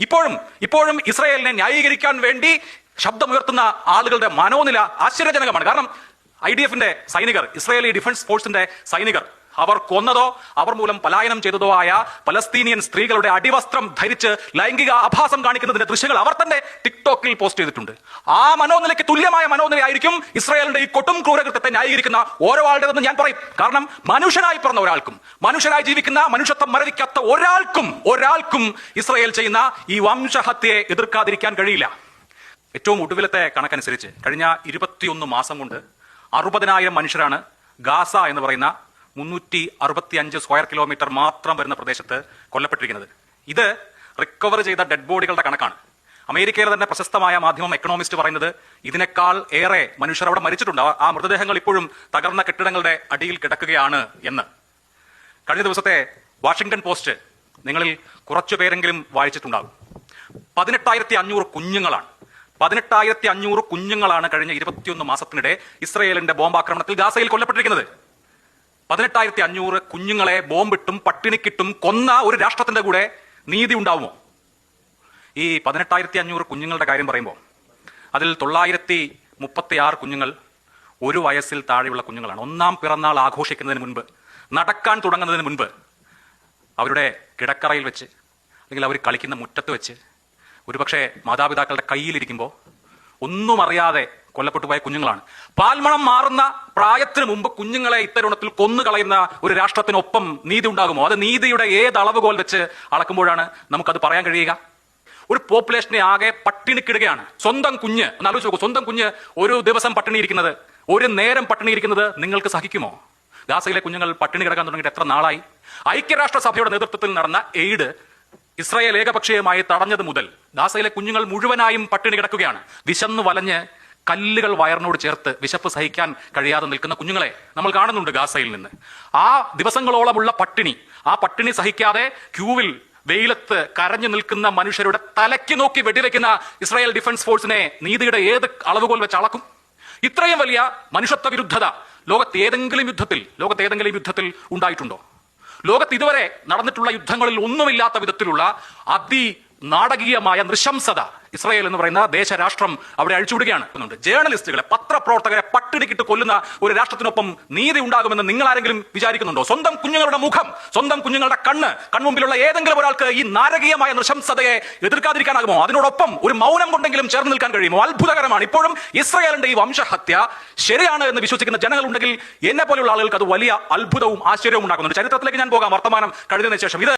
ഇപ്പോഴും ഇസ്രായേലിനെ ന്യായീകരിക്കാൻ വേണ്ടി ശബ്ദമുയർത്തുന്ന ആളുകളുടെ മനോനില ആശ്ചര്യജനകമാണ്. കാരണം IDF-ന്റെ സൈനികർ, ഇസ്രായേലി ഡിഫൻസ് ഫോഴ്സിന്റെ സൈനികർ, അവർ കൊന്നതോ അവർ മൂലം പലായനം ചെയ്തതോ ആയ പലസ്തീനിയൻ സ്ത്രീകളുടെ അടിവസ്ത്രം ധരിച്ച് ലൈംഗിക ആഭാസം കാണിക്കുന്നതിന്റെ ദൃശ്യങ്ങൾ അവർ തന്നെ ടിക്ടോക്കിൽ പോസ്റ്റ് ചെയ്തിട്ടുണ്ട്. ആ മനോനിലയ്ക്ക് തുല്യമായ മനോനിലയായിരിക്കും ഇസ്രായേലിന്റെ ഈ കൊട്ടും ക്രൂരകൃത്യത്തെ ന്യായീകരിക്കുന്ന ഓരോ ആളുടേതെന്ന് ഞാൻ പറയും. കാരണം മനുഷ്യനായി പിറന്ന ഒരാൾക്കും, മനുഷ്യനായി ജീവിക്കുന്ന, മനുഷ്യത്വം മരവിക്കാത്ത ഒരാൾക്കും ഇസ്രായേൽ ചെയ്യുന്ന ഈ വംശഹത്യയെ എതിർക്കാതിരിക്കാൻ കഴിയില്ല. ഏറ്റവും ഒടുവിലത്തെ കണക്കനുസരിച്ച് കഴിഞ്ഞ 21 മാസം കൊണ്ട് 60,000 മനുഷ്യരാണ് ഗാസ എന്ന് പറയുന്ന 365 സ്ക്വയർ കിലോമീറ്റർ മാത്രം വരുന്ന പ്രദേശത്ത് കൊല്ലപ്പെട്ടിരിക്കുന്നത്. ഇത് റിക്കവർ ചെയ്ത ഡെഡ് ബോഡികളുടെ കണക്കാണ്. അമേരിക്കയിലെ തന്നെ പ്രശസ്തമായ മാധ്യമം എക്കണോമിസ്റ്റ് പറയുന്നത് ഇതിനേക്കാൾ ഏറെ മനുഷ്യർ അവിടെ മരിച്ചിട്ടുണ്ട്. ആ മൃതദേഹങ്ങൾ ഇപ്പോഴും തകർന്ന കെട്ടിടങ്ങളുടെ അടിയിൽ കിടക്കുകയാണ് എന്ന്. കഴിഞ്ഞ ദിവസത്തെ വാഷിംഗ്ടൺ പോസ്റ്റ് നിങ്ങളിൽ കുറച്ചു പേരെങ്കിലും വായിച്ചിട്ടുണ്ടാകും. 18,500 കുഞ്ഞുങ്ങളാണ് 18,500 കുഞ്ഞുങ്ങളാണ് കഴിഞ്ഞ 21 മാസത്തിനിടെ ഇസ്രായേലിന്റെ ബോംബാക്രമണത്തിൽ ഗാസയിൽ കൊല്ലപ്പെട്ടിരിക്കുന്നത്. 18,500 കുഞ്ഞുങ്ങളെ ബോംബിട്ടും പട്ടിണിക്കിട്ടും കൊന്ന ഒരു രാഷ്ട്രത്തിന്റെ കൂടെ നീതി ഉണ്ടാവുമോ? ഈ 18,500 കുഞ്ഞുങ്ങളുടെ കാര്യം പറയുമ്പോൾ അതിൽ 936 കുഞ്ഞുങ്ങൾ 1 വയസ്സിൽ താഴെയുള്ള കുഞ്ഞുങ്ങളാണ്. ഒന്നാം പിറന്നാൾ ആഘോഷിക്കുന്നതിന് മുൻപ്, നടക്കാൻ തുടങ്ങുന്നതിന് മുൻപ് അവരുടെ കിടക്കറയിൽ വെച്ച്, അല്ലെങ്കിൽ അവർ കളിക്കുന്ന മുറ്റത്ത് വെച്ച്, ഒരുപക്ഷെ മാതാപിതാക്കളുടെ കയ്യിലിരിക്കുമ്പോൾ ഒന്നും അറിയാതെ കൊല്ലപ്പെട്ടു പോയ കുഞ്ഞുങ്ങളാണ്. പാൽമണം മാറുന്ന പ്രായത്തിന് മുമ്പ് കുഞ്ഞുങ്ങളെ ഇത്തരുണത്തിൽ കൊന്നുകളയുന്ന ഒരു രാഷ്ട്രത്തിനൊപ്പം നീതി ഉണ്ടാകുമോ? അത് നീതിയുടെ ഏത് അളവുകോൽ വെച്ച് അളക്കുമ്പോഴാണ് നമുക്കത് പറയാൻ കഴിയുക? ഒരു പോപ്പുലേഷനെ ആകെ പട്ടിണിക്കിടുകയാണ്. സ്വന്തം കുഞ്ഞ്, ഒന്ന് ആലോചിച്ച് നോക്കൂ, സ്വന്തം കുഞ്ഞ് ഒരു ദിവസം പട്ടിണിയിരിക്കുന്നത്, ഒരു നേരം പട്ടിണിയിരിക്കുന്നത് നിങ്ങൾക്ക് സഹിക്കുമോ? ഗാസയിലെ കുഞ്ഞുങ്ങൾ പട്ടിണി കിടക്കാൻ തുടങ്ങിയിട്ട് എത്ര നാളായി? ഐക്യരാഷ്ട്രസഭയുടെ നേതൃത്വത്തിൽ നടന്ന എയ്ഡ് ഇസ്രായേൽ ഏകപക്ഷീയമായി തടഞ്ഞത് മുതൽ ഗാസയിലെ കുഞ്ഞുങ്ങൾ മുഴുവനായും പട്ടിണി കിടക്കുകയാണ്. വിശന്നു വലഞ്ഞ് കല്ലുകൾ വയറിനോട് ചേർത്ത് വിശപ്പ് സഹിക്കാൻ കഴിയാതെ നിൽക്കുന്ന കുഞ്ഞുങ്ങളെ നമ്മൾ കാണുന്നുണ്ട് ഗാസയിൽ നിന്ന്. ആ ദിവസങ്ങളോളമുള്ള പട്ടിണി, ആ പട്ടിണി സഹിക്കാതെ ക്യൂവിൽ വെയിലത്ത് കരഞ്ഞു നിൽക്കുന്ന മനുഷ്യരുടെ തലയ്ക്ക് നോക്കി വെടിവെക്കുന്ന ഇസ്രായേൽ ഡിഫൻസ് ഫോഴ്സിനെ നീതിയുടെ ഏത് അളവുകോൽ വെച്ച് അളക്കും? ഇത്രയും വലിയ മനുഷ്യത്വ വിരുദ്ധത ലോകത്ത് ഏതെങ്കിലും യുദ്ധത്തിൽ ഉണ്ടായിട്ടുണ്ടോ? ലോകത്ത് ഇതുവരെ നടന്നിട്ടുള്ള യുദ്ധങ്ങളിൽ ഒന്നുമില്ലാത്ത വിധത്തിലുള്ള നാടകീയമായ നൃശംസത ഇസ്രായേൽ എന്ന് പറയുന്ന ദേശരാഷ്ട്രം അവിടെ അഴിച്ചുവിടുകയാണ്. ജേർണലിസ്റ്റുകളെ, പത്രപ്രവർത്തകരെ പട്ടിണിക്കിട്ട് കൊല്ലുന്ന ഒരു രാഷ്ട്രത്തിനൊപ്പം നീതി ഉണ്ടാകുമെന്ന് നിങ്ങൾ ആരെങ്കിലും വിചാരിക്കുന്നുണ്ടോ? സ്വന്തം കുഞ്ഞുങ്ങളുടെ മുഖം, സ്വന്തം കുഞ്ഞുങ്ങളുടെ കൺമുമ്പിലുള്ള ഏതെങ്കിലും ഒരാൾക്ക് ഈ നാരകീയമായ നൃശംസതയെ എതിർക്കാതിരിക്കാനാകുമോ? അതിനോടൊപ്പം ഒരു മൗനം കൊണ്ടെങ്കിലും ചേർന്ന് നിൽക്കാൻ കഴിയുമോ? അത്ഭുതകരമാണ്. ഇപ്പോഴും ഇസ്രായേലിന്റെ ഈ വംശഹത്യ ശരിയാണ് എന്ന് വിശ്വസിക്കുന്ന ജനങ്ങളുണ്ടെങ്കിൽ എന്നെ പോലെയുള്ള ആളുകൾക്ക് അത് വലിയ അത്ഭുതവും ആശ്ചര്യവും ഉണ്ടാക്കുന്നുണ്ട്. ചരിത്രത്തിലേക്ക് ഞാൻ പോകാം വർത്തമാനം കഴിഞ്ഞതിന് ശേഷം. ഇത്